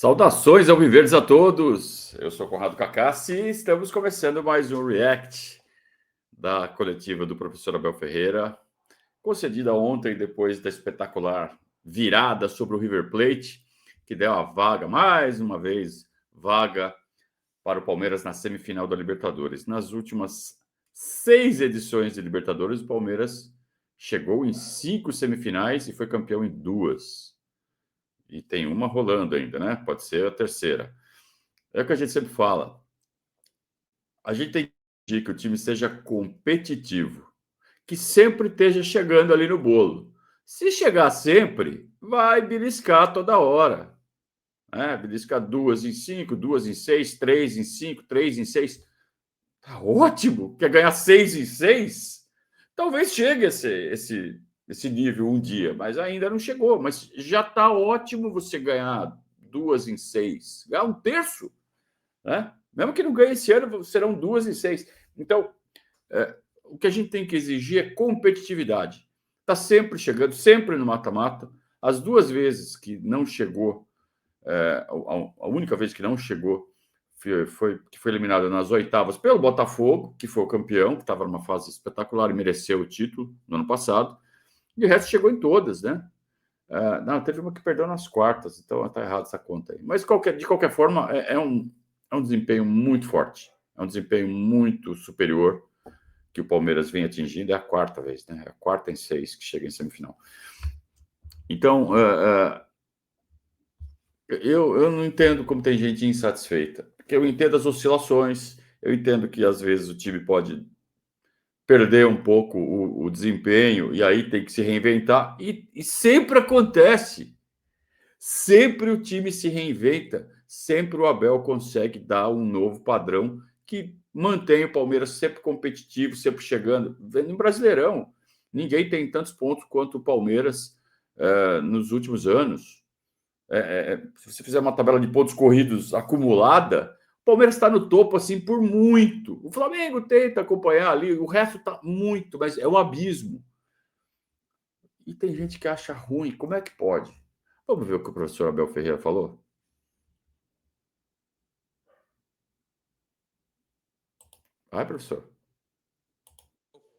Saudações alviverdes a todos! Eu sou Conrado Cacassi e estamos começando mais um React da coletiva do professor Abel Ferreira, concedida ontem depois da espetacular virada sobre o River Plate, que deu a vaga, mais uma vez, vaga para o Palmeiras na semifinal da Libertadores. Nas últimas 6 edições de Libertadores, o Palmeiras chegou em 5 semifinais e foi campeão em 2. E tem uma rolando ainda, né? Pode ser a terceira. É o que a gente sempre fala. A gente tem que exigir que o time seja competitivo, que sempre esteja chegando ali no bolo. Se chegar sempre, vai beliscar toda hora. Beliscar 2 em 5, 2 em 6, 3 em 5, 3 em 6. Tá ótimo! Quer ganhar 6 em 6? Talvez chegue esse nível um dia, mas ainda não chegou. Mas já está ótimo você ganhar 2 em 6. Ganhar um terço, né? Mesmo que não ganhe esse ano, serão 2 em 6. Então, o que a gente tem que exigir é competitividade. Está sempre chegando, sempre no mata-mata. As 2 vezes que não chegou, a única vez que não chegou que foi eliminado nas oitavas pelo Botafogo, que foi o campeão, que estava numa fase espetacular e mereceu o título no ano passado. E o resto chegou em todas, né? Não, teve uma que perdeu nas quartas, então está errado essa conta aí. Mas, de qualquer forma, é um desempenho muito forte. É um desempenho muito superior que o Palmeiras vem atingindo. É a quarta vez, né? É a quarta em 6 que chega em semifinal. Então, eu não entendo como tem gente insatisfeita. Porque eu entendo as oscilações, eu entendo que às vezes o time pode perder um pouco o desempenho e aí tem que se reinventar. E sempre acontece. Sempre o time se reinventa, sempre o Abel consegue dar um novo padrão que mantém o Palmeiras sempre competitivo, sempre chegando. No Brasileirão, ninguém tem tantos pontos quanto o Palmeiras nos últimos anos. Se você fizer uma tabela de pontos corridos acumulada, o Palmeiras está no topo assim por muito. O Flamengo tenta acompanhar ali, o resto está muito, mas é um abismo. E tem gente que acha ruim, como é que pode? Vamos ver o que o professor Abel Ferreira falou? Vai, professor.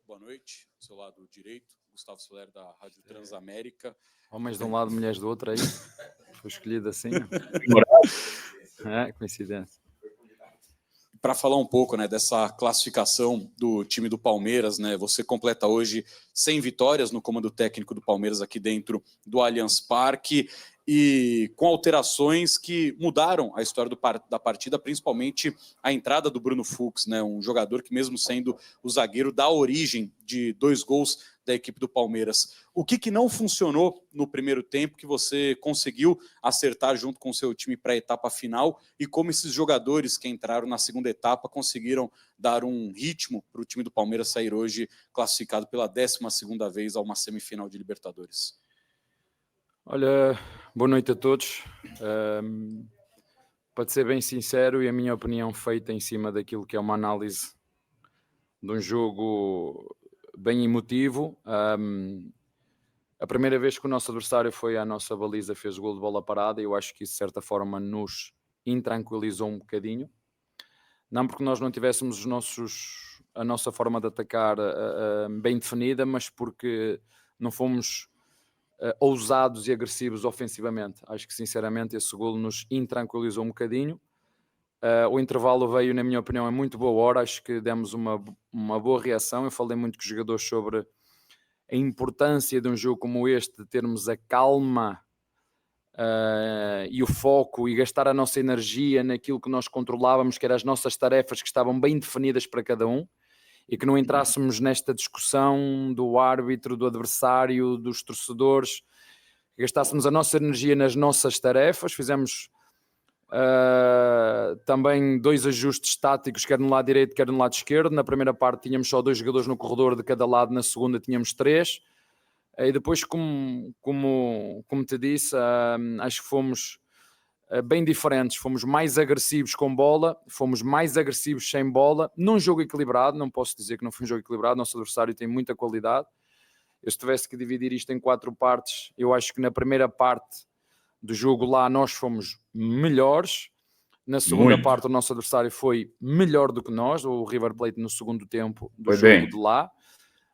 Boa noite, do seu lado direito, Gustavo Soler, da Rádio Transamérica. Homens de um lado, mulheres do outro, aí foi escolhido assim. Coincidência. Para falar um pouco, né, dessa classificação do time do Palmeiras, né, você completa hoje 100 vitórias no comando técnico do Palmeiras aqui dentro do Allianz Parque e com alterações que mudaram a história da partida, principalmente a entrada do Bruno Fux, né, um jogador que mesmo sendo o zagueiro dá origem de 2 gols da equipe do Palmeiras. O que não funcionou no primeiro tempo que você conseguiu acertar junto com o seu time para a etapa final e como esses jogadores que entraram na segunda etapa conseguiram dar um ritmo para o time do Palmeiras sair hoje classificado pela 12ª vez a uma semifinal de Libertadores? Olha, boa noite a todos. Para ser bem sincero, e a minha opinião feita em cima daquilo que é uma análise de um jogo bem emotivo. A primeira vez que o nosso adversário foi à nossa baliza, fez o gol de bola parada, eu acho que isso de certa forma nos intranquilizou um bocadinho. Não porque nós não tivéssemos a nossa forma de atacar bem definida, mas porque não fomos ousados e agressivos ofensivamente. Acho que sinceramente esse gol nos intranquilizou um bocadinho. O intervalo veio, na minha opinião, em muito boa hora. Acho que demos uma boa reação. Eu falei muito com os jogadores sobre a importância de um jogo como este, de termos a calma e o foco e gastar a nossa energia naquilo que nós controlávamos, que eram as nossas tarefas que estavam bem definidas para cada um, e que não entrássemos nesta discussão do árbitro, do adversário, dos torcedores, que gastássemos a nossa energia nas nossas tarefas. Fizemos também 2 ajustes táticos, quer no lado direito, quer no lado esquerdo. Na primeira parte tínhamos só 2 jogadores no corredor de cada lado, na segunda tínhamos 3. E depois, como te disse, acho que fomos bem diferentes. Fomos mais agressivos com bola, fomos mais agressivos sem bola, num jogo equilibrado. Não posso dizer que não foi um jogo equilibrado, nosso adversário tem muita qualidade. Eu, se tivesse que dividir isto em 4 partes, eu acho que na primeira parte do jogo lá nós fomos melhores. Na segunda parte o nosso adversário foi melhor do que nós, o River Plate no segundo tempo do Foi jogo bem. de lá.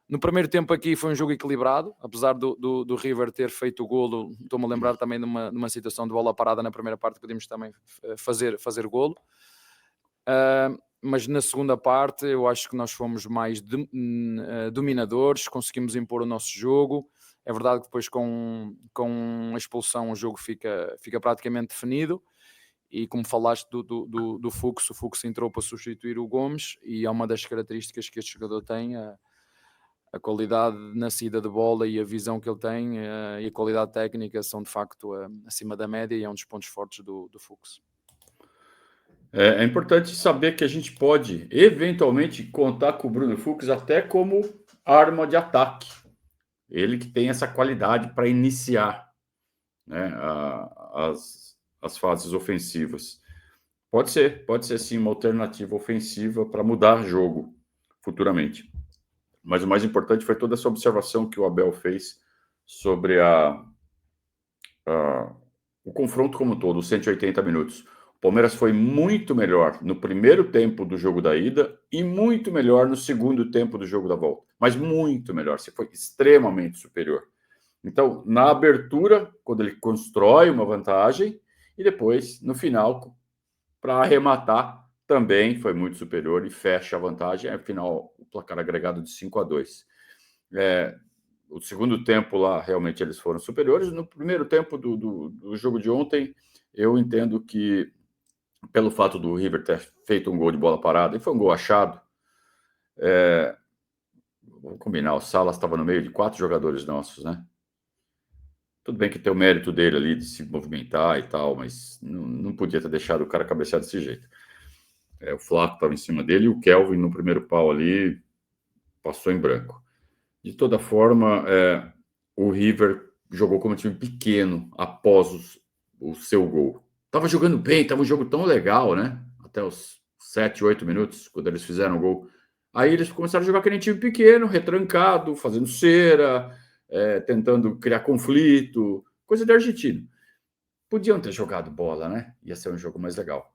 No primeiro tempo aqui foi um jogo equilibrado, apesar do River ter feito o golo. Estou-me a lembrar também de uma situação de bola parada na primeira parte, podíamos também fazer golo. Mas na segunda parte eu acho que nós fomos mais dominadores, conseguimos impor o nosso jogo. É verdade que depois com a expulsão o jogo fica praticamente definido. E como falaste do Fux, o Fux entrou para substituir o Gomes e é uma das características que este jogador tem, a qualidade na saída de bola e a visão que ele tem e a qualidade técnica são de facto acima da média e é um dos pontos fortes do Fux. É importante saber que a gente pode eventualmente contar com o Bruno Fux até como arma de ataque. Ele que tem essa qualidade para iniciar, né, as fases ofensivas. Pode ser sim uma alternativa ofensiva para mudar jogo futuramente. Mas o mais importante foi toda essa observação que o Abel fez sobre o confronto como um todo, os 180 minutos. O Palmeiras foi muito melhor no primeiro tempo do jogo da ida e muito melhor no segundo tempo do jogo da volta. Mas muito melhor, você foi extremamente superior. Então, na abertura, quando ele constrói uma vantagem, e depois, no final, para arrematar, também foi muito superior e fecha a vantagem. Afinal, o placar agregado de 5-2. O segundo tempo lá, realmente, eles foram superiores. No primeiro tempo do jogo de ontem, eu entendo que, pelo fato do River ter feito um gol de bola parada, e foi um gol achado, vamos combinar, o Salas estava no meio de 4 jogadores nossos, né? Tudo bem que tem o mérito dele ali de se movimentar e tal, mas não podia ter deixado o cara cabecear desse jeito. O Flaco estava em cima dele e o Kelvin no primeiro pau ali passou em branco. De toda forma, o River jogou como um time pequeno após o seu gol. Tava jogando bem, tava um jogo tão legal, né? Até os 7, 8 minutos, quando eles fizeram o gol. Aí eles começaram a jogar aquele time pequeno, retrancado, fazendo cera, tentando criar conflito, coisa de argentino. Podiam ter jogado bola, né? Ia ser um jogo mais legal.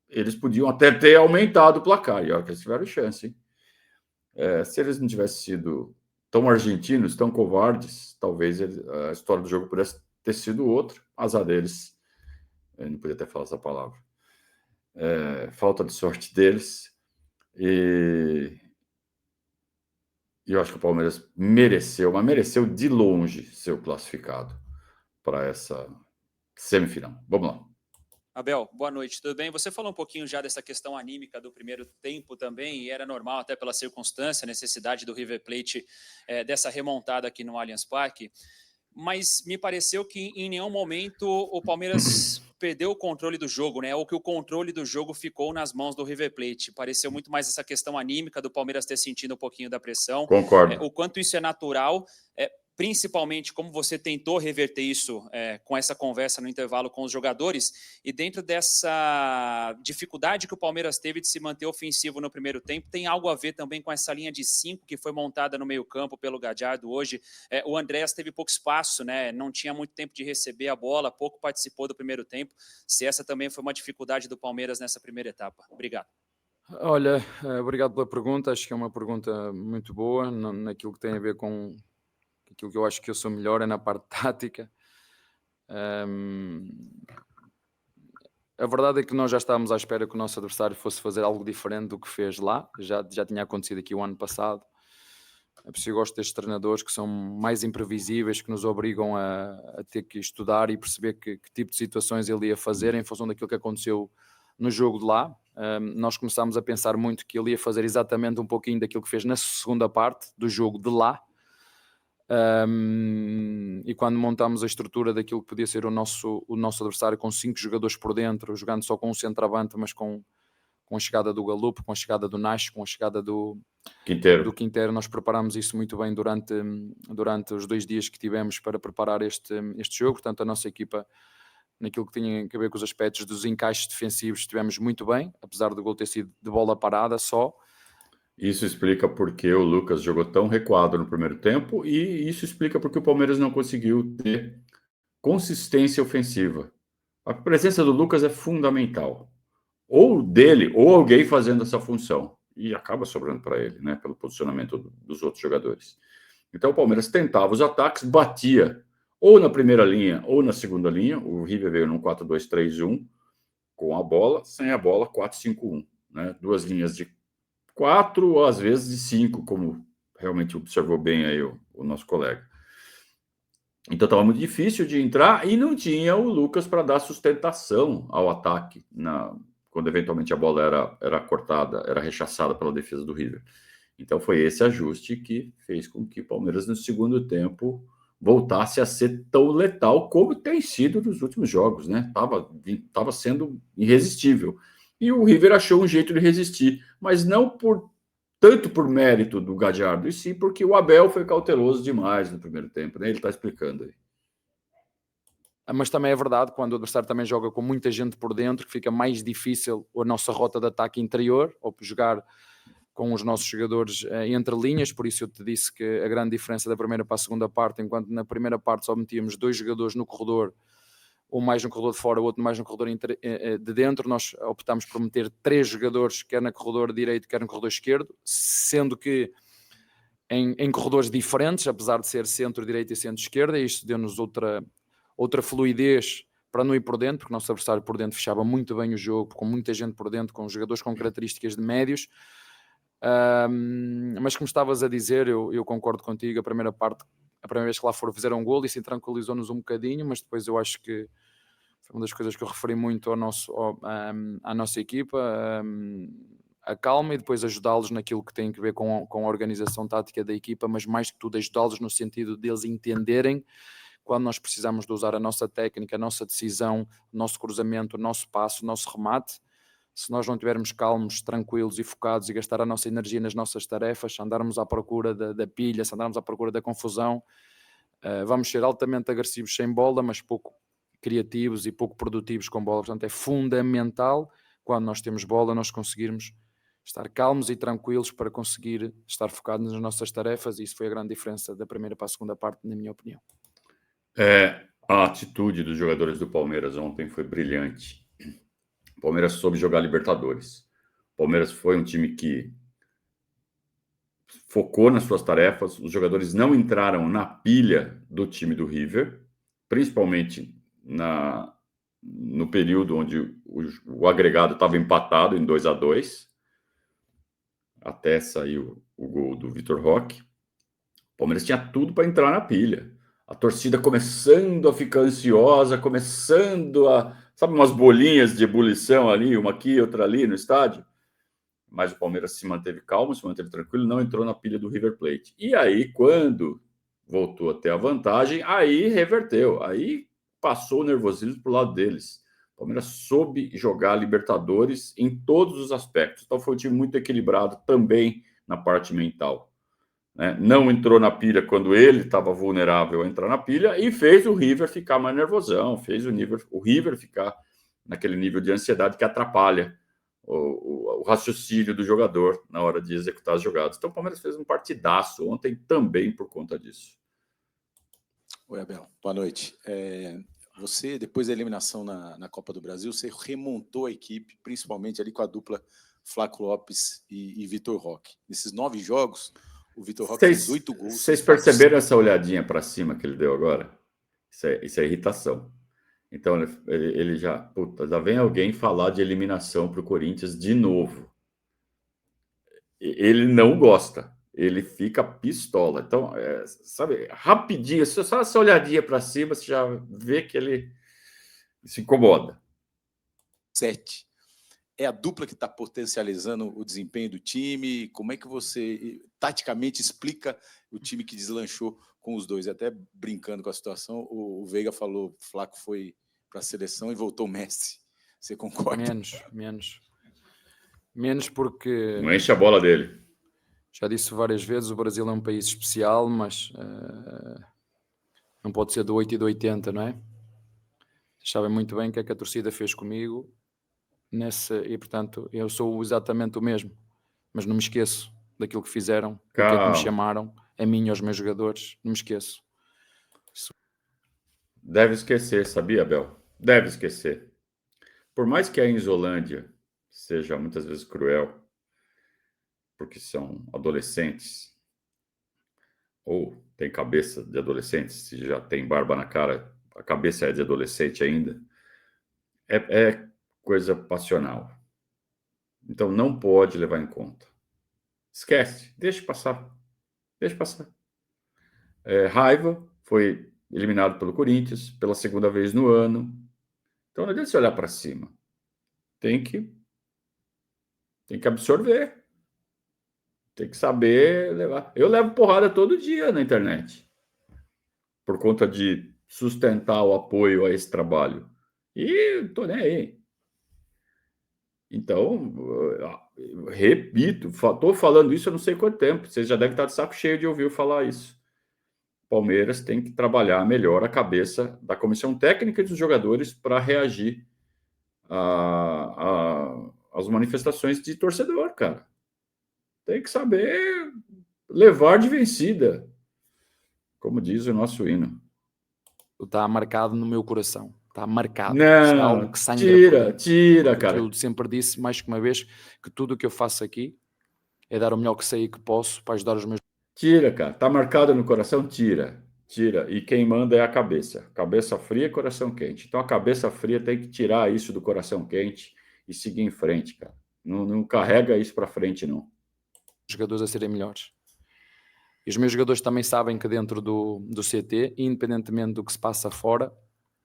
Eles podiam até ter aumentado o placar, e olha que eles tiveram chance, hein? Se eles não tivessem sido tão argentinos, tão covardes, talvez a história do jogo pudesse ter sido outra. Azar deles. Eu não podia até falar essa palavra. Falta de sorte deles. E eu acho que o Palmeiras mereceu, mas mereceu de longe ser classificado para essa semifinal. Vamos lá. Abel, boa noite, tudo bem? Você falou um pouquinho já dessa questão anímica do primeiro tempo também, e era normal até pela circunstância, a necessidade do River Plate dessa remontada aqui no Allianz Parque, mas me pareceu que em nenhum momento o Palmeiras perdeu o controle do jogo, né? Ou que o controle do jogo ficou nas mãos do River Plate. Pareceu muito mais essa questão anímica do Palmeiras ter sentido um pouquinho da pressão. Concordo. O quanto isso é natural, principalmente como você tentou reverter isso com essa conversa no intervalo com os jogadores, e dentro dessa dificuldade que o Palmeiras teve de se manter ofensivo no primeiro tempo, tem algo a ver também com essa linha de 5 que foi montada no meio campo pelo Gallardo hoje. O Andrés teve pouco espaço, né? Não tinha muito tempo de receber a bola, pouco participou do primeiro tempo. Se essa também foi uma dificuldade do Palmeiras nessa primeira etapa. Obrigado. Olha, obrigado pela pergunta, acho que é uma pergunta muito boa, naquilo que tem a ver com aquilo que eu acho que eu sou melhor é na parte tática. A verdade é que nós já estávamos à espera que o nosso adversário fosse fazer algo diferente do que fez lá. Já tinha acontecido aqui o ano passado. É por isso que eu gosto destes treinadores que são mais imprevisíveis, que nos obrigam a ter que estudar e perceber que tipo de situações ele ia fazer em função daquilo que aconteceu no jogo de lá. Nós começámos a pensar muito que ele ia fazer exatamente um pouquinho daquilo que fez na segunda parte do jogo de lá. E quando montámos a estrutura daquilo que podia ser o nosso adversário com 5 jogadores por dentro, jogando só com um centroavante, mas com a chegada do Galupo, com a chegada do Nacho, com a chegada do Quinteiro, nós preparámos isso muito bem durante os 2 dias que tivemos para preparar este jogo. Portanto, a nossa equipa, naquilo que tinha a ver com os aspectos dos encaixes defensivos, estivemos muito bem, apesar do gol ter sido de bola parada só. Isso explica porque o Lucas jogou tão recuado no primeiro tempo, e isso explica porque o Palmeiras não conseguiu ter consistência ofensiva. A presença do Lucas é fundamental. Ou dele, ou alguém fazendo essa função. E acaba sobrando para ele, né? Pelo posicionamento dos outros jogadores. Então o Palmeiras tentava os ataques, batia ou na primeira linha ou na segunda linha. O River veio num 4-2-3-1 com a bola, sem a bola, 4-5-1. Né? 2 linhas de 4 ou às vezes de 5, como realmente observou bem aí o nosso colega. Então estava muito difícil de entrar e não tinha o Lucas para dar sustentação ao ataque quando eventualmente a bola era cortada, era rechaçada pela defesa do River. Então foi esse ajuste que fez com que o Palmeiras no segundo tempo voltasse a ser tão letal como tem sido nos últimos jogos, né? Tava sendo irresistível. E o River achou um jeito de resistir, mas não tanto por mérito do Gadiardo, e sim porque o Abel foi cauteloso demais no primeiro tempo, né? Ele está explicando aí. Mas também é verdade, quando o adversário também joga com muita gente por dentro, que fica mais difícil a nossa rota de ataque interior, ou jogar com os nossos jogadores entre linhas. Por isso eu te disse que a grande diferença da primeira para a segunda parte, enquanto na primeira parte só metíamos 2 jogadores no corredor, um mais no corredor de fora, o outro mais no corredor de dentro, nós optámos por meter 3 jogadores, quer no corredor direito, quer no corredor esquerdo, sendo que em corredores diferentes, apesar de ser centro-direita e centro-esquerda, e isto deu-nos outra fluidez para não ir por dentro, porque o nosso adversário por dentro fechava muito bem o jogo, com muita gente por dentro, com jogadores com características de médios. Mas como estavas a dizer, eu concordo contigo. A primeira vez que lá fizeram um gol, isso tranquilizou-nos um bocadinho, mas depois eu acho que foi uma das coisas que eu referi muito à nossa equipa, a calma, e depois ajudá-los naquilo que tem a ver com a organização tática da equipa, mas mais que tudo ajudá-los no sentido deles entenderem quando nós precisamos de usar a nossa técnica, a nossa decisão, o nosso cruzamento, o nosso passo, o nosso remate. Se nós não estivermos calmos, tranquilos e focados e gastar a nossa energia nas nossas tarefas, andarmos à procura da pilha, se andarmos à procura da confusão, vamos ser altamente agressivos sem bola, mas pouco criativos e pouco produtivos com bola. Portanto, é fundamental, quando nós temos bola, nós conseguirmos estar calmos e tranquilos para conseguir estar focados nas nossas tarefas, e isso foi a grande diferença da primeira para a segunda parte, na minha opinião. A atitude dos jogadores do Palmeiras ontem foi brilhante. O Palmeiras soube jogar Libertadores. O Palmeiras foi um time que focou nas suas tarefas. Os jogadores não entraram na pilha do time do River, principalmente no período onde o agregado estava empatado em 2-2, até sair o gol do Vitor Roque. O Palmeiras tinha tudo para entrar na pilha. A torcida começando a ficar ansiosa, começando sabe, umas bolinhas de ebulição ali, uma aqui, outra ali no estádio. Mas o Palmeiras se manteve calmo, se manteve tranquilo, não entrou na pilha do River Plate. E aí, quando voltou a ter a vantagem, aí reverteu. Aí passou o nervosismo para o lado deles. O Palmeiras soube jogar Libertadores em todos os aspectos. Então foi um time muito equilibrado também na parte mental. Não entrou na pilha quando ele estava vulnerável a entrar na pilha e fez o River ficar mais nervosão, fez o River ficar naquele nível de ansiedade que atrapalha o raciocínio do jogador na hora de executar as jogadas. Então o Palmeiras fez um partidaço ontem também por conta disso. Oi, Abel. Boa noite. Você, depois da eliminação na Copa do Brasil, você remontou a equipe, principalmente ali com a dupla Flaco Lopes e Vitor Roque. Nesses 9 jogos, o Vitor Roque fez 8 gols. Vocês perceberam essa olhadinha para cima que ele deu agora? Isso é irritação. Então ele já vem alguém falar de eliminação para o Corinthians de novo. Ele não gosta, ele fica pistola. Então, sabe, rapidinho, só essa olhadinha para cima, você já vê que ele se incomoda. 7. É a dupla que está potencializando o desempenho do time? Como é que você, taticamente, explica o time que deslanchou com os dois? Até brincando com a situação, o Veiga falou, o Flaco foi para a seleção e voltou o Messi. Você concorda? Menos porque... Não enche a bola dele. Já disse várias vezes, o Brasil é um país especial, mas não pode ser do 8 e do 80, não é? Sabem muito bem o que é que a torcida fez comigo, e portanto eu sou exatamente o mesmo, mas não me esqueço daquilo que fizeram, do que é que me chamaram, a mim e aos meus jogadores, não me esqueço. deve esquecer, sabia, Abel? Deve esquecer. Por mais que a Inzolândia seja muitas vezes cruel, porque são adolescentes, ou tem cabeça de adolescentes, se já tem barba na cara, a cabeça é de adolescente ainda, é coisa passional. Então não pode levar em conta. Esquece, deixa passar. Deixa passar. Raiva foi eliminado pelo Corinthians pela segunda vez no ano. Então não adianta você olhar para cima. Tem que absorver. Tem que saber levar. Eu levo porrada todo dia na internet. Por conta de sustentar o apoio a esse trabalho. E tô nem aí. Então, repito, estou falando isso há não sei quanto tempo. Vocês já devem estar de saco cheio de ouvir eu falar isso. Palmeiras tem que trabalhar melhor a cabeça da comissão técnica e dos jogadores para reagir às manifestações de torcedor, cara. Tem que saber levar de vencida, como diz o nosso hino. Está marcado no meu coração. Está marcado. Não, algo que sangra tira, cara. Eu sempre disse, mais que uma vez, que tudo o que eu faço aqui é dar o melhor que sei e que posso para ajudar os meus... Tira, cara. Tá marcado no coração? Tira. E quem manda é a cabeça. Cabeça fria e coração quente. Então a cabeça fria tem que tirar isso do coração quente e seguir em frente, cara. Não carrega isso para frente, não. Jogadores a serem melhores. E os meus jogadores também sabem que dentro do CT, independentemente do que se passa fora,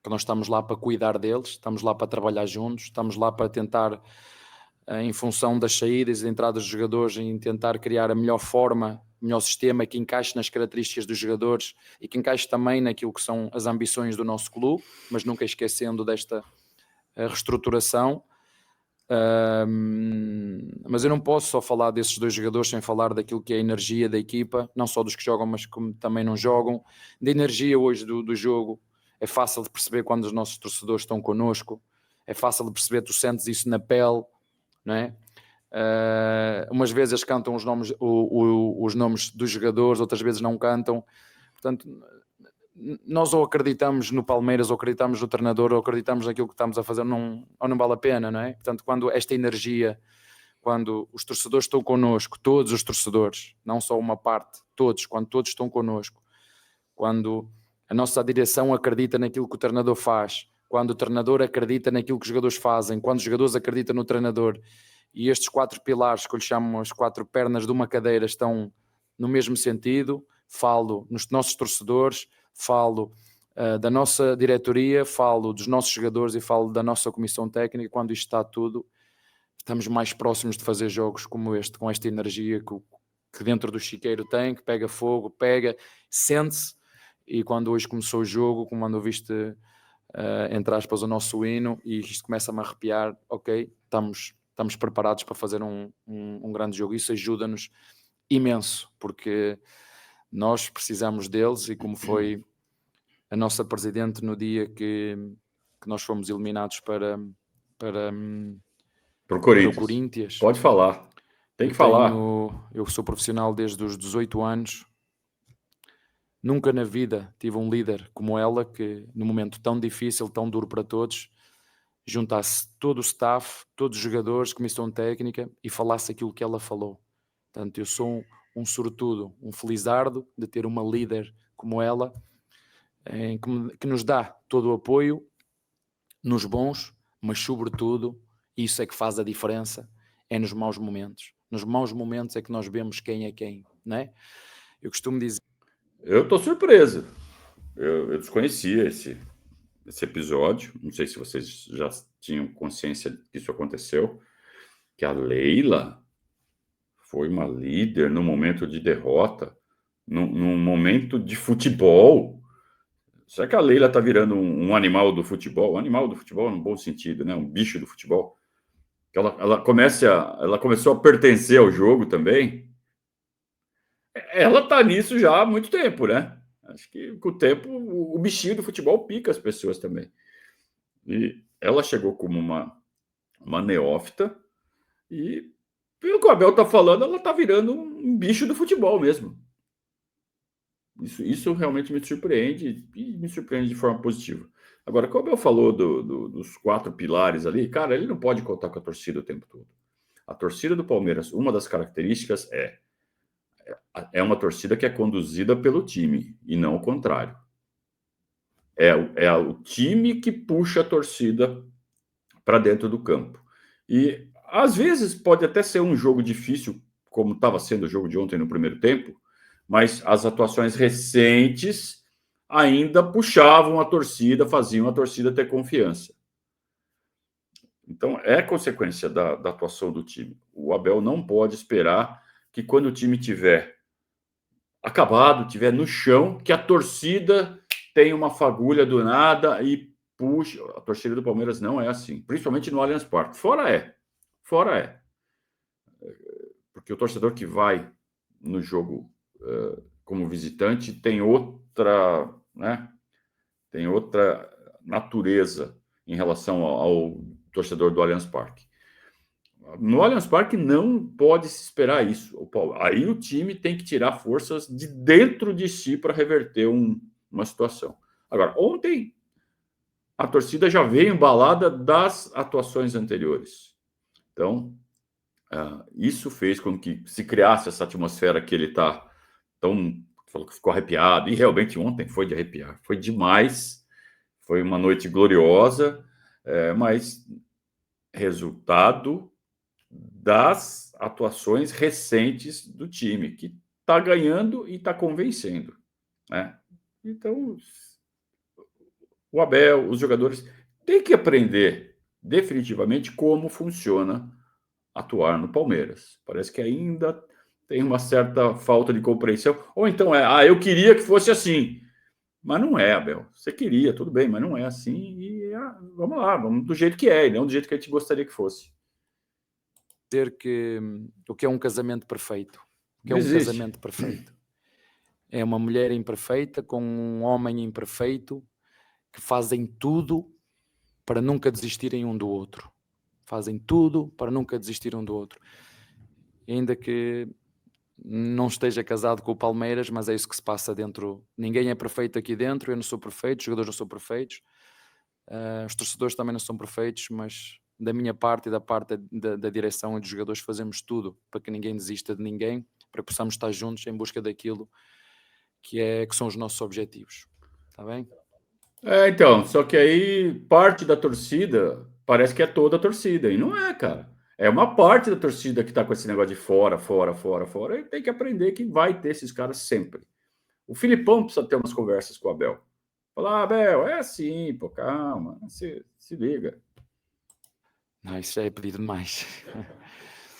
que nós estamos lá para cuidar deles, estamos lá para trabalhar juntos, estamos lá para tentar, em função das saídas e entradas dos jogadores, em tentar criar a melhor forma, o melhor sistema que encaixe nas características dos jogadores e que encaixe também naquilo que são as ambições do nosso clube, mas nunca esquecendo desta reestruturação. Mas eu não posso só falar desses dois jogadores sem falar daquilo que é a energia da equipa, não só dos que jogam, mas como também não jogam. Da energia hoje do jogo, é fácil de perceber quando os nossos torcedores estão connosco, é fácil de perceber, tu sentes isso na pele, não é? Umas vezes eles cantam os nomes dos jogadores, outras vezes não cantam. Portanto, nós ou acreditamos no Palmeiras, ou acreditamos no treinador, ou acreditamos naquilo que estamos a fazer, ou não vale a pena, não é? Portanto, quando esta energia, quando os torcedores estão connosco, todos os torcedores, não só uma parte, todos, quando todos estão connosco, quando a nossa direção acredita naquilo que o treinador faz, quando o treinador acredita naquilo que os jogadores fazem, quando os jogadores acreditam no treinador, e estes 4 pilares, que eu lhe chamo as 4 pernas de uma cadeira, estão no mesmo sentido, falo nos nossos torcedores, falo da nossa diretoria, falo dos nossos jogadores e falo da nossa comissão técnica. Quando isto está tudo, estamos mais próximos de fazer jogos como este, com esta energia que dentro do chiqueiro tem, que pega fogo, sente-se. E quando hoje começou o jogo, como quando ouviste, entre aspas, o nosso hino, e isto começa-me a arrepiar, ok, estamos preparados para fazer um grande jogo. Isso ajuda-nos imenso, porque nós precisamos deles, e como foi a nossa presidente no dia que nós fomos eliminados para o Corinthians. Pode falar. Tem que falar. Eu sou profissional desde os 18 anos. Nunca na vida tive um líder como ela, que num momento tão difícil, tão duro para todos, juntasse todo o staff, todos os jogadores, comissão técnica, e falasse aquilo que ela falou. Portanto, eu sou um sortudo, um felizardo de ter uma líder como ela, que nos dá todo o apoio nos bons, mas sobretudo, isso é que faz a diferença, é nos maus momentos. Nos maus momentos é que nós vemos quem é quem, não é? Eu costumo dizer... Eu estou surpreso. Eu desconhecia esse episódio. Não sei se vocês já tinham consciência que isso aconteceu, que a Leila foi uma líder no momento de derrota, num momento de futebol. Será que a Leila está virando um animal do futebol? Um animal do futebol no bom sentido, né? Um bicho do futebol. Ela começou a pertencer ao jogo também. Ela está nisso já há muito tempo, né? Acho que com o tempo o bichinho do futebol pica as pessoas também. E ela chegou como uma neófita e, pelo que o Abel está falando, ela está virando um bicho do futebol mesmo. Isso realmente me surpreende, e me surpreende de forma positiva. Agora, como eu falou dos 4 pilares ali, cara, ele não pode contar com a torcida o tempo todo. A torcida do Palmeiras, uma das características é uma torcida que é conduzida pelo time, e não o contrário. É o time que puxa a torcida para dentro do campo. E, às vezes, pode até ser um jogo difícil, como estava sendo o jogo de ontem no primeiro tempo, mas as atuações recentes ainda puxavam a torcida, faziam a torcida ter confiança. Então, é consequência da atuação do time. O Abel não pode esperar que, quando o time tiver acabado, tiver no chão, que a torcida tenha uma fagulha do nada e puxa. A torcida do Palmeiras não é assim, principalmente no Allianz Parque. Fora é. Porque o torcedor que vai no jogo como visitante tem outra, né? Tem outra natureza em relação ao torcedor do Allianz Parque. No Allianz Parque não pode se esperar isso. Aí o time tem que tirar forças de dentro de si para reverter uma situação. Agora, ontem a torcida já veio embalada das atuações anteriores. Então, isso fez com que se criasse essa atmosfera que ele está tão... Falou que ficou arrepiado, e realmente ontem foi de arrepiar. Foi demais, foi uma noite gloriosa, mas resultado das atuações recentes do time, que está ganhando e está convencendo, né? Então, o Abel, os jogadores têm que aprender definitivamente como funciona atuar no Palmeiras. Parece que ainda tem uma certa falta de compreensão. Ou então eu queria que fosse assim. Mas não é, Abel. Você queria, tudo bem, mas não é assim. E vamos lá, vamos do jeito que é, e não do jeito que a gente gostaria que fosse. Dizer que o que é um casamento perfeito. O que é Não um existe. casamento perfeito? É uma mulher imperfeita com um homem imperfeito que fazem tudo para nunca desistirem um do outro. Fazem tudo para nunca desistir um do outro. E ainda que não esteja casado com o Palmeiras, mas é isso que se passa dentro. Ninguém é perfeito aqui dentro, eu não sou perfeito, os jogadores não são perfeitos, os torcedores também não são perfeitos, mas da minha parte e da parte da direção e dos jogadores fazemos tudo para que ninguém desista de ninguém, para que possamos estar juntos em busca daquilo que são os nossos objetivos. Está bem? Então, só que aí parte da torcida parece que é toda a torcida, e não é, cara. É uma parte da torcida que está com esse negócio de fora, e tem que aprender que vai ter esses caras sempre. O Filipão precisa ter umas conversas com o Abel. Falar, Abel, é assim, pô, calma, se liga. Não, isso já é pedido demais.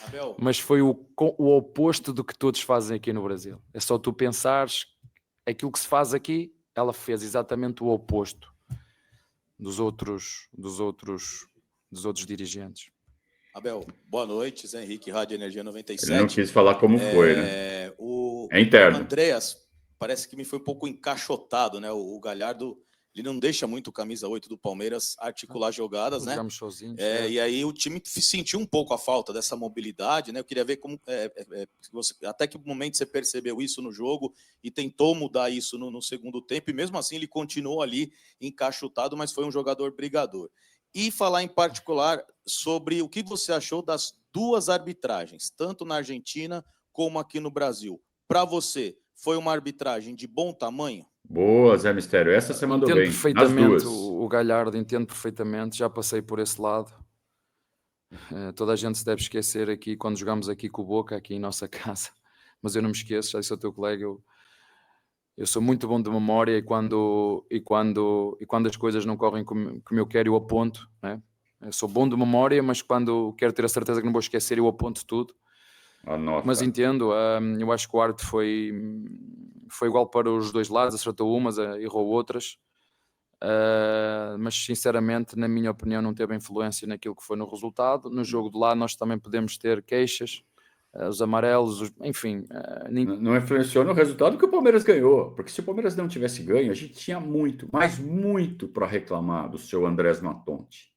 Abel, Mas foi o oposto do que todos fazem aqui no Brasil. É só tu pensares aquilo que se faz aqui, ela fez exatamente o oposto dos outros dirigentes. Abel, boa noite, Zé Henrique, Rádio Energia 97. Ele não quis falar como foi, né? É interno. O Andreas parece que me foi um pouco encaixotado, né? O Galhardo, ele não deixa muito o camisa 8 do Palmeiras articular jogadas, né? Sozinhos, E aí o time sentiu um pouco a falta dessa mobilidade, né? Eu queria ver como até que momento você percebeu isso no jogo e tentou mudar isso no segundo tempo, e mesmo assim ele continuou ali encaixotado, mas foi um jogador brigador. E falar em particular sobre o que você achou das duas arbitragens, tanto na Argentina como aqui no Brasil. Para você, foi uma arbitragem de bom tamanho? Boa, Zé Mistério. Essa você mandou entendo bem. perfeitamente As duas. o Galhardo, entendo perfeitamente, já passei por esse lado. Toda a gente se deve esquecer aqui, quando jogamos aqui com o Boca, aqui em nossa casa, mas eu não me esqueço, já sou teu colega, eu sou muito bom de memória, e quando as coisas não correm como eu quero, eu aponto, né? Eu sou bom de memória, mas quando quero ter a certeza que não vou esquecer, eu aponto tudo. Anota. Mas entendo, eu acho que o árbitro foi igual para os dois lados, acertou umas, errou outras, mas sinceramente, na minha opinião, não teve influência naquilo que foi no resultado. No jogo de lá nós também podemos ter queixas, os amarelos, enfim. Não influenciou no resultado que o Palmeiras ganhou, porque se o Palmeiras não tivesse ganho, a gente tinha muito, mas muito para reclamar do seu Andrés Matonte.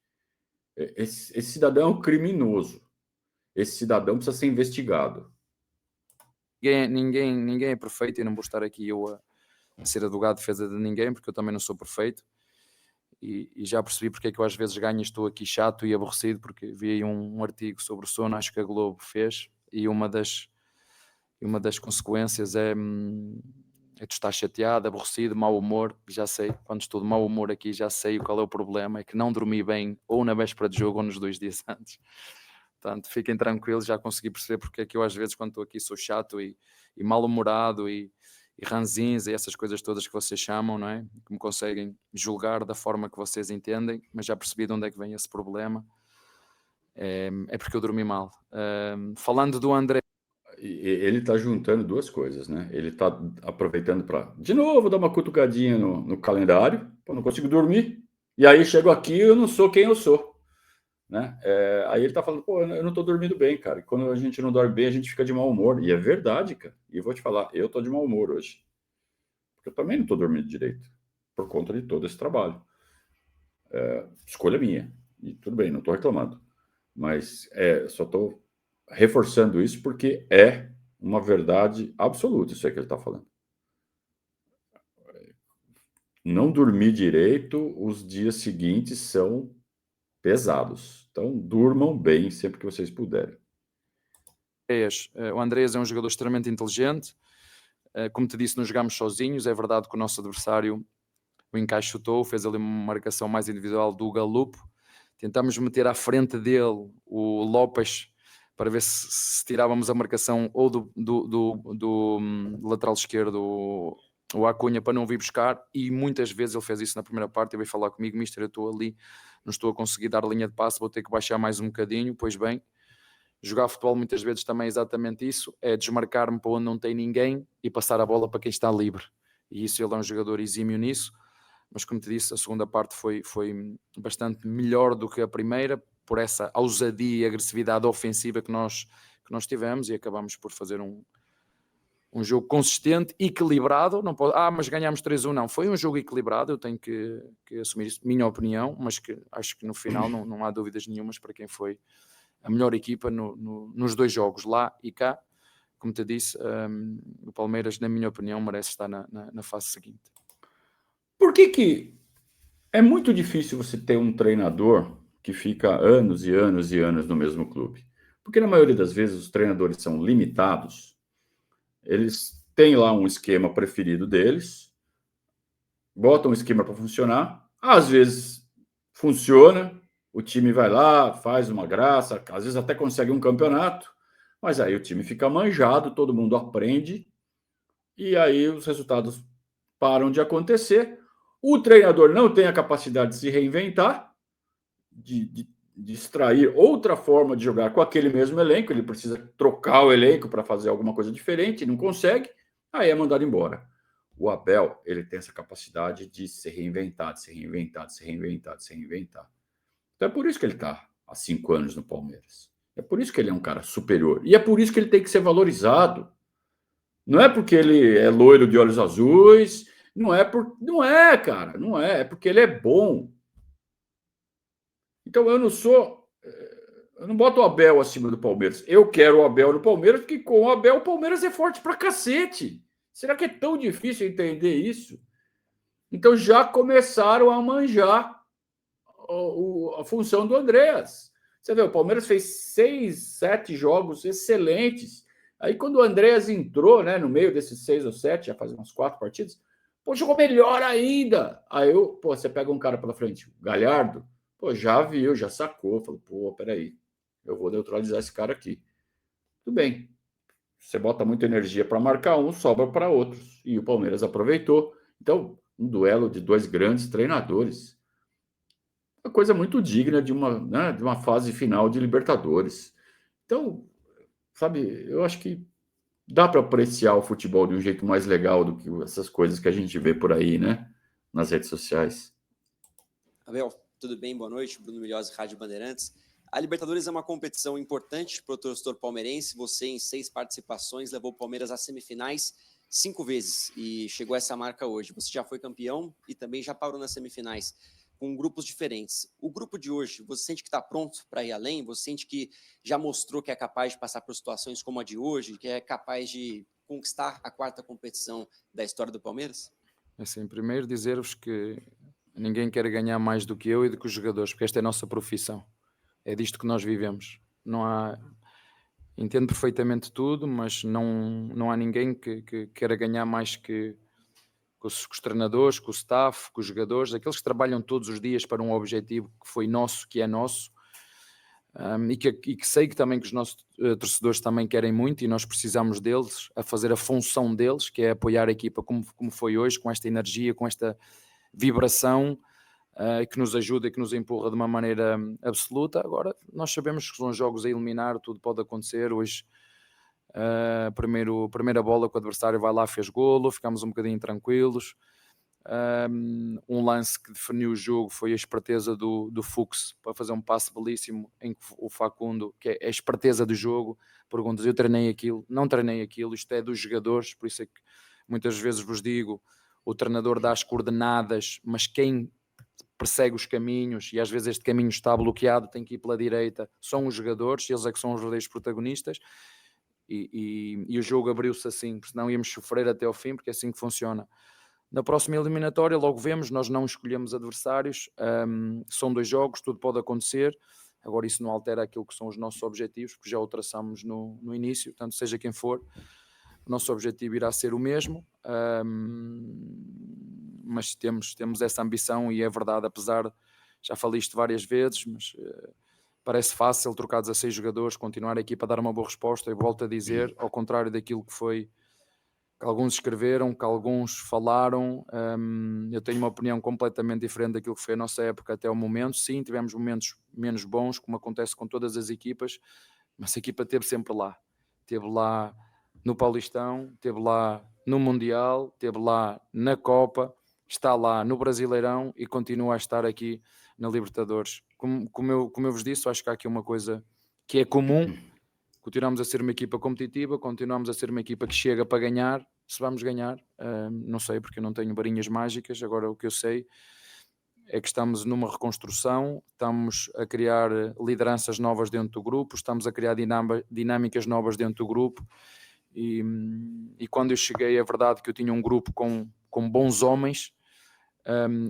Esse cidadão é um criminoso. Esse cidadão precisa ser investigado. Ninguém é perfeito, e não vou estar aqui eu ser advogado de defesa de ninguém, porque eu também não sou perfeito. E já percebi porque é que eu às vezes ganho e estou aqui chato e aborrecido, porque vi aí um artigo sobre o sono, acho que a Globo fez, e uma das consequências é tu estar chateado, aborrecido, mau humor. Já sei, quando estou de mau humor aqui, já sei qual é o problema, é que não dormi bem ou na véspera de jogo ou nos 2 dias antes. Portanto, fiquem tranquilos, já consegui perceber porque é que eu às vezes quando estou aqui sou chato e mal-humorado e ranzinza e essas coisas todas que vocês chamam, não é? Que me conseguem julgar da forma que vocês entendem, mas já percebi de onde é que vem esse problema. É porque eu dormi mal. Falando do André... Ele está juntando duas coisas, né? Ele está aproveitando para, de novo, dar uma cutucadinha no calendário. Pô, não consigo dormir. E aí chego aqui eu não sou quem eu sou. Né? Aí ele está falando, pô, eu não estou dormindo bem, cara. E quando a gente não dorme bem, a gente fica de mau humor. E é verdade, cara. E eu vou te falar, eu estou de mau humor hoje. Porque eu também não estou dormindo direito. Por conta de todo esse trabalho. Escolha minha. E tudo bem, não estou reclamando. Mas só estou reforçando isso porque é uma verdade absoluta isso aí que ele está falando. Não dormir direito, os dias seguintes são pesados. Então, durmam bem sempre que vocês puderem. O Andrés é um jogador extremamente inteligente. Como te disse, não jogámos sozinhos. É verdade que o nosso adversário o encaixotou, fez ali uma marcação mais individual do Galupo. Tentámos meter à frente dele o Lopes para ver se tirávamos a marcação ou do lateral esquerdo, o Acunha, para não vir buscar, e muitas vezes ele fez isso na primeira parte. Ele veio falar comigo: mister, eu estou ali, não estou a conseguir dar linha de passe, vou ter que baixar mais um bocadinho. Pois bem, jogar futebol muitas vezes também é exatamente isso, é desmarcar-me para onde não tem ninguém e passar a bola para quem está livre, e isso ele é um jogador exímio nisso. Mas como te disse, a segunda parte foi bastante melhor do que a primeira, por essa ousadia e agressividade ofensiva que nós tivemos, e acabamos por fazer um jogo consistente, equilibrado. Não pode, mas ganhámos 3-1, não. Foi um jogo equilibrado, eu tenho que assumir isso, minha opinião, mas que acho que no final não há dúvidas nenhumas para quem foi a melhor equipa nos 2 jogos, lá e cá. Como te disse, o Palmeiras, na minha opinião, merece estar na fase seguinte. Por que é muito difícil você ter um treinador que fica anos e anos e anos no mesmo clube? Porque na maioria das vezes os treinadores são limitados, eles têm lá um esquema preferido deles, botam um esquema para funcionar, às vezes funciona, o time vai lá, faz uma graça, às vezes até consegue um campeonato, mas aí o time fica manjado, todo mundo aprende, e aí os resultados param de acontecer. O treinador não tem a capacidade de se reinventar, de extrair outra forma de jogar com aquele mesmo elenco, ele precisa trocar o elenco para fazer alguma coisa diferente, não consegue, aí é mandado embora. O Abel, ele tem essa capacidade de se reinventar, de se reinventar, de se reinventar, de se reinventar. Então é por isso que ele está há 5 anos no Palmeiras. É por isso que ele é um cara superior. E é por isso que ele tem que ser valorizado. Não é porque ele é loiro de olhos azuis, não é, cara, não é porque ele é bom. Então eu não boto o Abel acima do Palmeiras. Eu quero o Abel no Palmeiras porque com o Abel o Palmeiras é forte pra cacete. Será que é tão difícil entender isso? Então já começaram a manjar a função do Andreas. Você vê, o Palmeiras fez 6, 7 jogos excelentes. Aí quando o Andreas entrou, né, no meio desses 6 ou 7, já faz umas 4 partidas, pô, jogou melhor ainda. Aí você pega um cara pela frente, o Galhardo, pô, já viu, já sacou, falou, pô, peraí, eu vou neutralizar esse cara aqui. Tudo bem. Você bota muita energia para marcar um, sobra para outros. E o Palmeiras aproveitou. Então, um duelo de 2 grandes treinadores. Uma coisa muito digna de uma fase final de Libertadores. Então, sabe, eu acho que dá para apreciar o futebol de um jeito mais legal do que essas coisas que a gente vê por aí, né? Nas redes sociais. Abel, tudo bem? Boa noite. Bruno Milhose, Rádio Bandeirantes. A Libertadores é uma competição importante para o torcedor palmeirense. Você, em 6 participações, levou o Palmeiras às semifinais 5 vezes e chegou a essa marca hoje. Você já foi campeão e também já parou nas semifinais com grupos diferentes. O grupo de hoje, você sente que está pronto para ir além? Você sente que já mostrou que é capaz de passar por situações como a de hoje, que é capaz de conquistar a 4ª competição da história do Palmeiras? Assim, primeiro dizer-vos que ninguém quer ganhar mais do que eu e do que os jogadores, porque esta é a nossa profissão. É disto que nós vivemos. Não há... Entendo perfeitamente tudo, mas não há ninguém que queira ganhar mais que os treinadores, com o staff, com os jogadores, aqueles que trabalham todos os dias para um objetivo que foi nosso, que é nosso, e que sei que também que os nossos torcedores também querem muito e nós precisamos deles, a fazer a função deles, que é apoiar a equipa como foi hoje, com esta energia, com esta vibração, que nos ajuda e que nos empurra de uma maneira absoluta. Agora, nós sabemos que são jogos a eliminar, tudo pode acontecer. Hoje, primeira bola que o adversário vai lá, fez golo, ficamos um bocadinho tranquilos. Um lance que definiu o jogo foi a esperteza do Fux para fazer um passe belíssimo, em que o Facundo, que é a esperteza do jogo, perguntas, eu treinei aquilo? Não treinei aquilo, isto é dos jogadores, por isso é que muitas vezes vos digo, o treinador dá as coordenadas, mas quem persegue os caminhos, e às vezes este caminho está bloqueado, tem que ir pela direita, são os jogadores, eles é que são os verdadeiros protagonistas, e o jogo abriu-se assim, porque senão íamos sofrer até ao fim, porque é assim que funciona. Na próxima eliminatória, logo vemos, nós não escolhemos adversários, são 2 jogos, tudo pode acontecer, agora isso não altera aquilo que são os nossos objetivos, porque já o traçamos no início, portanto, seja quem for, o nosso objetivo irá ser o mesmo, mas temos essa ambição e é verdade, apesar, já falei isto várias vezes, mas parece fácil trocar 16 jogadores, continuar a equipa a dar uma boa resposta, e volto a dizer, ao contrário daquilo que foi, que alguns escreveram, que alguns falaram, eu tenho uma opinião completamente diferente daquilo que foi a nossa época até o momento. Sim, tivemos momentos menos bons, como acontece com todas as equipas, mas a equipa esteve sempre lá, esteve lá no Paulistão, esteve lá no Mundial, esteve lá na Copa, está lá no Brasileirão e continua a estar aqui na Libertadores. Como eu vos disse, acho que há aqui uma coisa que é comum. Continuamos a ser uma equipa competitiva, continuamos a ser uma equipa que chega para ganhar. Se vamos ganhar, não sei, porque eu não tenho varinhas mágicas. Agora o que eu sei é que estamos numa reconstrução, estamos a criar lideranças novas dentro do grupo, estamos a criar dinâmicas novas dentro do grupo, e quando eu cheguei é verdade que eu tinha um grupo com bons homens.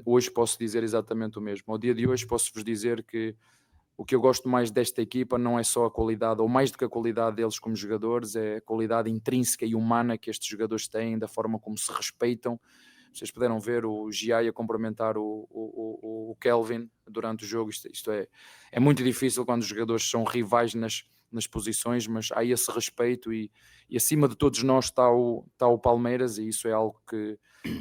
Hoje posso dizer exatamente o mesmo. Ao dia de hoje posso-vos dizer que o que eu gosto mais desta equipa não é só a qualidade, ou mais do que a qualidade deles como jogadores, é a qualidade intrínseca e humana que estes jogadores têm, da forma como se respeitam. Vocês puderam ver o Giai a cumprimentar o Kelvin durante o jogo. Isto é muito difícil quando os jogadores são rivais nas posições, mas há esse respeito e acima de todos nós está o Palmeiras, e isso é algo que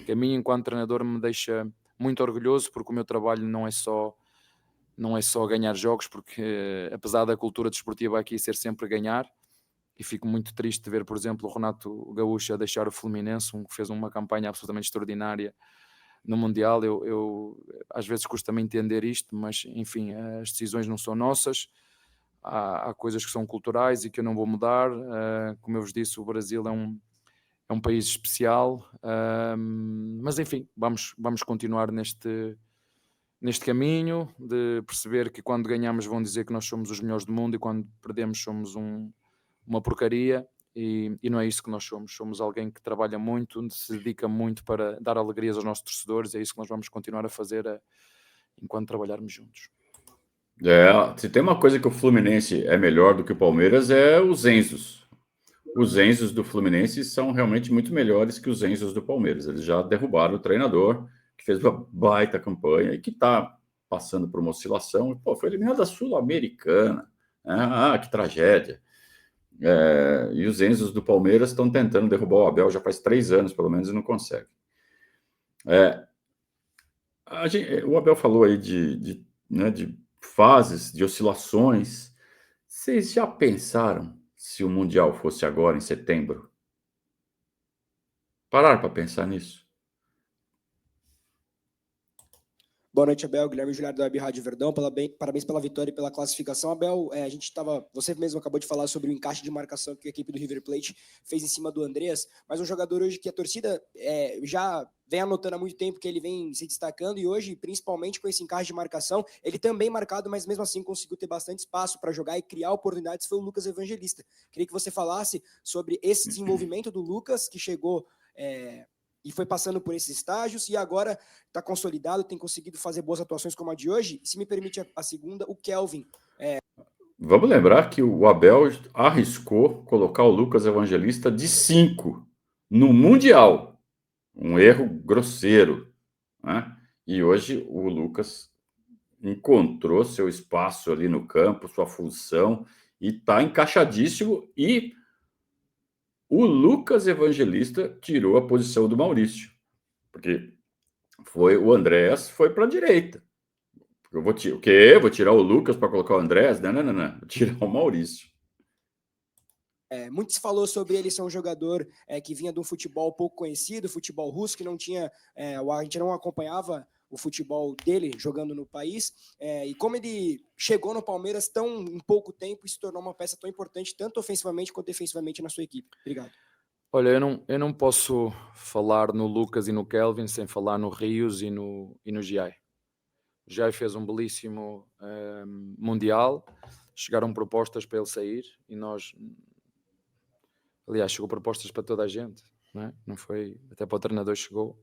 a mim, enquanto treinador, me deixa muito orgulhoso, porque o meu trabalho não é só ganhar jogos, porque apesar da cultura desportiva aqui ser sempre ganhar, e fico muito triste de ver, por exemplo, o Renato Gaúcho a deixar o Fluminense, que fez uma campanha absolutamente extraordinária no Mundial. Eu às vezes custa-me entender isto, mas enfim, as decisões não são nossas, há coisas que são culturais e que eu não vou mudar. Como eu vos disse, o Brasil é um país especial, mas enfim, vamos continuar neste caminho de perceber que quando ganhamos vão dizer que nós somos os melhores do mundo e quando perdemos somos uma porcaria, e não é isso que nós somos alguém que trabalha muito, se dedica muito para dar alegrias aos nossos torcedores. É isso que nós vamos continuar a fazer enquanto trabalharmos juntos. Se tem uma coisa que o Fluminense é melhor do que o Palmeiras, é os Enzos. Os Enzos do Fluminense são realmente muito melhores que os Enzos do Palmeiras. Eles já derrubaram o treinador, que fez uma baita campanha e que está passando por uma oscilação. Foi eliminado da Sul-Americana. Que tragédia. E os Enzos do Palmeiras estão tentando derrubar o Abel já faz 3 anos, pelo menos, e não conseguem. O Abel falou aí de fases, de oscilações. Vocês já pensaram se o Mundial fosse agora, em setembro? Pararam para pensar nisso? Boa noite, Abel. Guilherme Juliano, da Web Rádio Verdão. Parabéns pela vitória e pela classificação. Abel, você mesmo acabou de falar sobre o encaixe de marcação que a equipe do River Plate fez em cima do Andreas, mas um jogador hoje que a torcida já vem anotando há muito tempo que ele vem se destacando, e hoje, principalmente com esse encaixe de marcação, ele também marcado, mas mesmo assim conseguiu ter bastante espaço para jogar e criar oportunidades, foi o Lucas Evangelista. Queria que você falasse sobre esse desenvolvimento do Lucas, que chegou e foi passando por esses estágios e agora está consolidado, tem conseguido fazer boas atuações como a de hoje. Se me permite a segunda, o Kelvin. Vamos lembrar que o Abel arriscou colocar o Lucas Evangelista de 5 no Mundial. Um erro grosseiro, né? E hoje o Lucas encontrou seu espaço ali no campo, sua função, e está encaixadíssimo. E o Lucas Evangelista tirou a posição do Maurício, porque o Andréas foi para a direita. Eu vou o quê? Vou tirar o Lucas para colocar o Andréas? Não. Vou tirar o Maurício. Muito se falou sobre ele ser um jogador que vinha de um futebol pouco conhecido, futebol russo, que não tinha, a gente não acompanhava o futebol dele jogando no país, e como ele chegou no Palmeiras tão em pouco tempo e se tornou uma peça tão importante, tanto ofensivamente quanto defensivamente na sua equipe. Obrigado. Olha, eu não posso falar no Lucas e no Kelvin sem falar no Rios e no Giai. O Giai fez um belíssimo Mundial, chegaram propostas para ele sair e nós... Aliás, chegou propostas para toda a gente, não é? Não foi, até para o treinador chegou.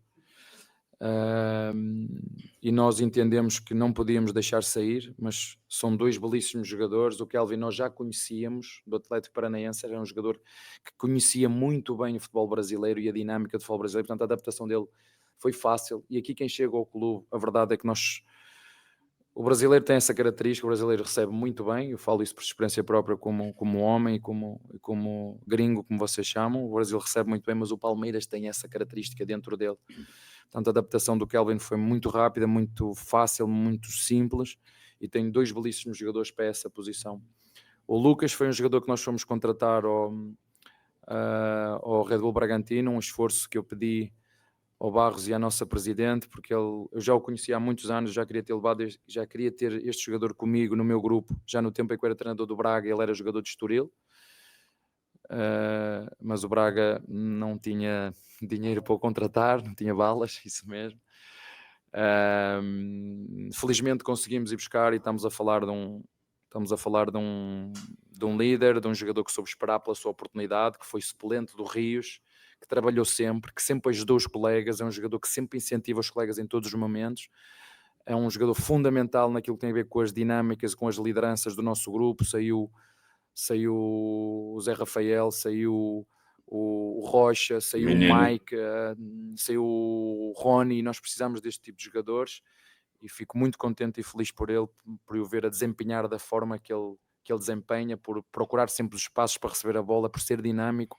E nós entendemos que não podíamos deixar sair, mas são dois belíssimos jogadores. O Kelvin nós já conhecíamos do Atlético Paranaense, era um jogador que conhecia muito bem o futebol brasileiro e a dinâmica do futebol brasileiro, portanto a adaptação dele foi fácil. E aqui quem chega ao clube, a verdade é que o brasileiro tem essa característica, o brasileiro recebe muito bem, eu falo isso por experiência própria como homem e como gringo, como vocês chamam, o Brasil recebe muito bem, mas o Palmeiras tem essa característica dentro dele. Portanto, a adaptação do Kelvin foi muito rápida, muito fácil, muito simples, e tem dois belíssimos jogadores para essa posição. O Lucas foi um jogador que nós fomos contratar ao Red Bull Bragantino, um esforço que eu pedi ao Barros e à nossa presidente, porque eu já o conhecia há muitos anos, já queria ter este jogador comigo no meu grupo, já no tempo em que eu era treinador do Braga, ele era jogador de Estoril, mas o Braga não tinha dinheiro para o contratar, não tinha balas, isso mesmo. Felizmente conseguimos ir buscar e estamos a falar de um líder, de um jogador que soube esperar pela sua oportunidade, que foi suplente do Rios, que trabalhou sempre, que sempre ajudou os colegas, é um jogador que sempre incentiva os colegas em todos os momentos, é um jogador fundamental naquilo que tem a ver com as dinâmicas, com as lideranças do nosso grupo. Saiu o Zé Rafael, saiu o Rocha, saiu o Mike, saiu o Rony, e nós precisamos deste tipo de jogadores e fico muito contente e feliz por o ver a desempenhar da forma que ele desempenha, por procurar sempre os espaços para receber a bola, por ser dinâmico.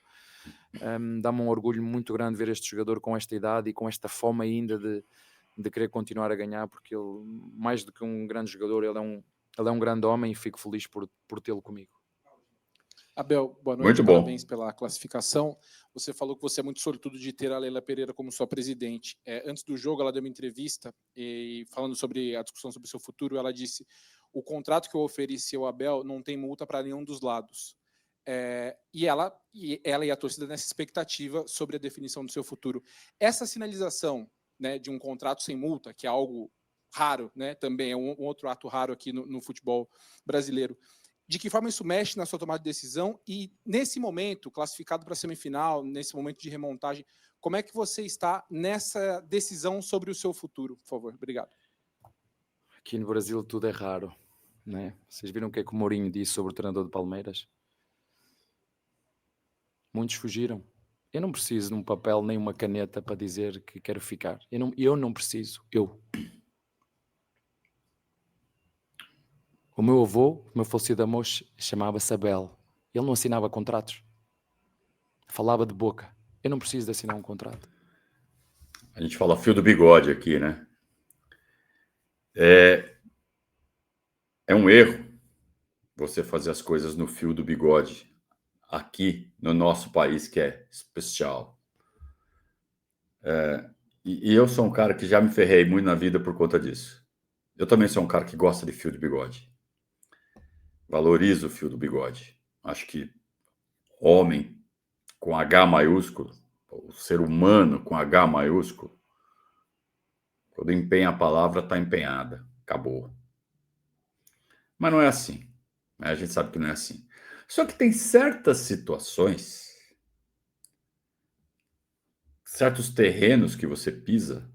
Dá-me um orgulho muito grande ver este jogador com esta idade e com esta fome ainda de querer continuar a ganhar, porque ele, mais do que um grande jogador, ele é um grande homem e fico feliz por tê-lo comigo. Abel, boa noite, Muito bom. Parabéns pela classificação. Você falou que você é muito sortudo de ter a Leila Pereira como sua presidente. Antes do jogo, ela deu uma entrevista e falando sobre a discussão sobre o seu futuro, ela disse: o contrato que eu ofereci ao Abel não tem multa para nenhum dos lados. E ela e a torcida nessa expectativa sobre a definição do seu futuro. Essa sinalização, né, de um contrato sem multa, que é algo raro, né, também é um outro ato raro aqui no futebol brasileiro. De que forma isso mexe na sua tomada de decisão? E nesse momento, classificado para a semifinal, nesse momento de remontagem, como é que você está nessa decisão sobre o seu futuro? Por favor, obrigado. Aqui no Brasil tudo é raro, né? Vocês viram o que é que o Mourinho disse sobre o treinador de Palmeiras? Muitos fugiram. Eu não preciso de um papel nem uma caneta para dizer que quero ficar. Eu não preciso. O meu avô, o meu falecido amor, chamava-se Abel. Ele não assinava contratos. Falava de boca. Eu não preciso de assinar um contrato. A gente fala fio do bigode aqui, né? É um erro você fazer as coisas no fio do bigode aqui no nosso país, que é especial. E eu sou um cara que já me ferrei muito na vida por conta disso. Eu também sou um cara que gosta de fio de bigode. Valorizo o fio do bigode. Acho que homem com H maiúsculo, o ser humano com H maiúsculo, quando empenha a palavra, está empenhada. Acabou. Mas não é assim. A gente sabe que não é assim. Só que tem certas situações certos terrenos que você pisa,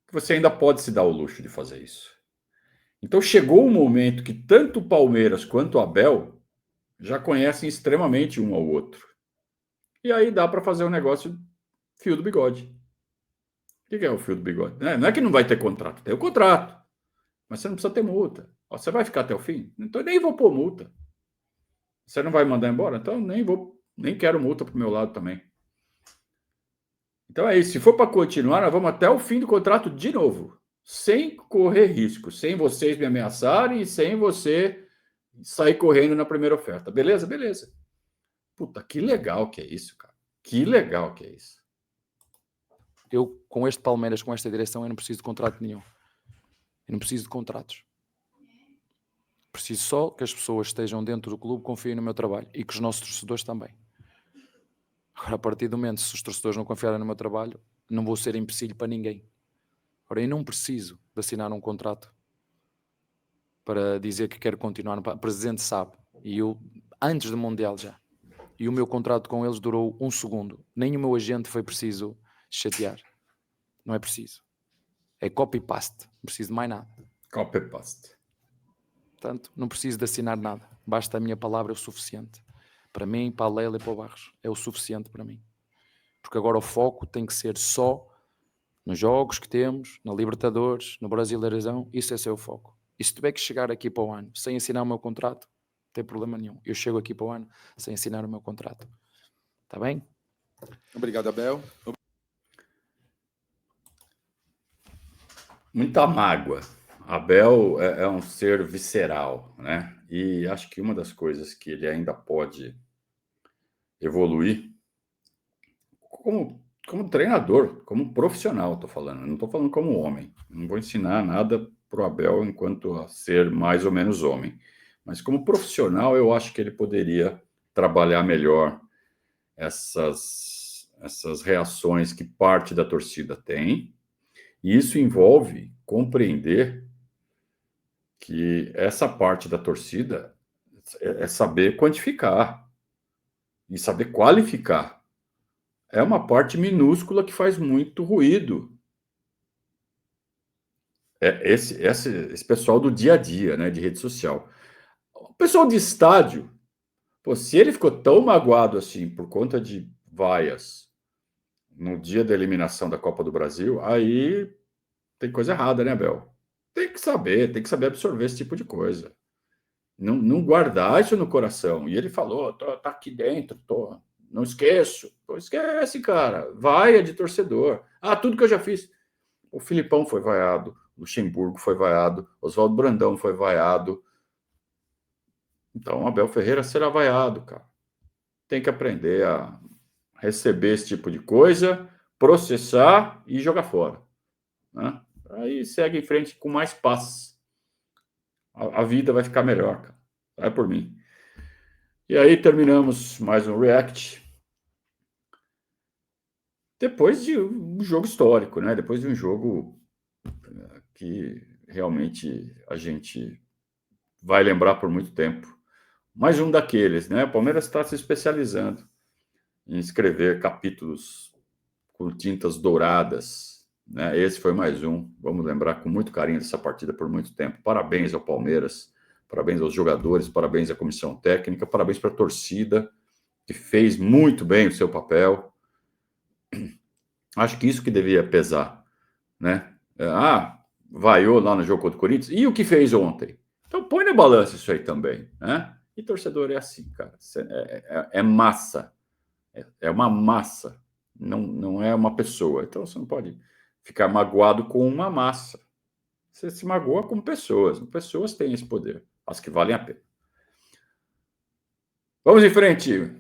que você ainda pode se dar o luxo de fazer isso. Então chegou um momento que tanto o Palmeiras quanto o Abel já conhecem extremamente um ao outro. E aí dá para fazer um negócio fio do bigode. O que é o fio do bigode? Não é que não vai ter contrato, tem o contrato. Mas você não precisa ter multa. Você vai ficar até o fim? Então eu nem vou pôr multa. Você não vai mandar embora? Então nem quero multa pro meu lado também. Então é isso. Se for para continuar, nós vamos até o fim do contrato de novo. Sem correr risco. Sem vocês me ameaçarem e sem você sair correndo na primeira oferta. Beleza? Beleza. Puta, que legal que é isso, cara. Que legal que é isso. Eu, com este Palmeiras, com esta direção, eu não preciso de contrato nenhum. Eu não preciso de contratos. Preciso só que as pessoas estejam dentro do clube, confiem no meu trabalho e que os nossos torcedores também. Agora, a partir do momento, se os torcedores não confiarem no meu trabalho, não vou ser empecilho para ninguém. Ora, eu não preciso de assinar um contrato para dizer que quero continuar. O presidente sabe. E eu, antes do Mundial já. E o meu contrato com eles durou 1 segundo. Nem o meu agente foi preciso chatear. Não é preciso. É copy-paste. Não preciso de mais nada. Copy-paste. Portanto, não preciso de assinar nada. Basta a minha palavra, é o suficiente. Para mim, para a Leila e para o Barros. É o suficiente para mim. Porque agora o foco tem que ser só nos jogos que temos, na Libertadores, no Brasileirão. Isso é ser o foco. E se tiver que chegar aqui para o ano sem assinar o meu contrato, não tem problema nenhum. Eu chego aqui para o ano sem assinar o meu contrato. Está bem? Obrigado, Abel. Muita mágoa. Abel é um ser visceral, né? E acho que uma das coisas que ele ainda pode evoluir como treinador, como profissional, estou falando. Não estou falando como homem. Não vou ensinar nada para o Abel enquanto a ser mais ou menos homem. Mas como profissional, eu acho que ele poderia trabalhar melhor essas reações que parte da torcida tem. E isso envolve compreender que essa parte da torcida é saber quantificar e saber qualificar. É uma parte minúscula que faz muito ruído. É esse pessoal do dia a dia, né, de rede social. O pessoal de estádio, pô, se ele ficou tão magoado assim por conta de vaias no dia da eliminação da Copa do Brasil, aí tem coisa errada, né, Abel? Tem que saber absorver esse tipo de coisa. Não guardar isso no coração. E ele falou, tá aqui dentro, não esqueço. Pô, esquece, cara. Vaia de torcedor. Tudo que eu já fiz. O Filipão foi vaiado, Luxemburgo foi vaiado, Oswaldo Brandão foi vaiado. Então, Abel Ferreira será vaiado, cara. Tem que aprender a receber esse tipo de coisa, processar e jogar fora, né? Aí segue em frente com mais paz. A vida vai ficar melhor, cara. Vai por mim. E aí terminamos mais um React. Depois de um jogo histórico, né? Depois de um jogo que realmente a gente vai lembrar por muito tempo. Mais um daqueles, né? O Palmeiras está se especializando em escrever capítulos com tintas douradas, né? Esse foi mais um. Vamos lembrar com muito carinho dessa partida por muito tempo. Parabéns ao Palmeiras, parabéns aos jogadores, parabéns à comissão técnica, parabéns para a torcida, que fez muito bem o seu papel. Acho que isso que devia pesar, né? Vaiou lá no jogo contra o Corinthians. E o que fez ontem? Então põe na balança isso aí também, né? E torcedor é assim, cara. É massa. É uma massa. Não é uma pessoa. Então você não pode ficar magoado com uma massa. Você se magoa com pessoas. Pessoas têm esse poder. As que valem a pena. Vamos em frente.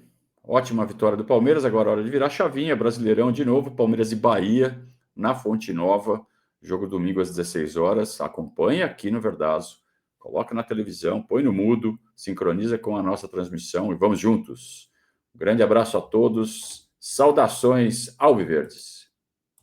Ótima vitória do Palmeiras. Agora é hora de virar chavinha. Brasileirão de novo. Palmeiras e Bahia na Fonte Nova. Jogo domingo às 16 horas. Acompanhe aqui no Verdazo. Coloca na televisão, põe no mudo, sincroniza com a nossa transmissão e vamos juntos. Um grande abraço a todos. Saudações alviverdes.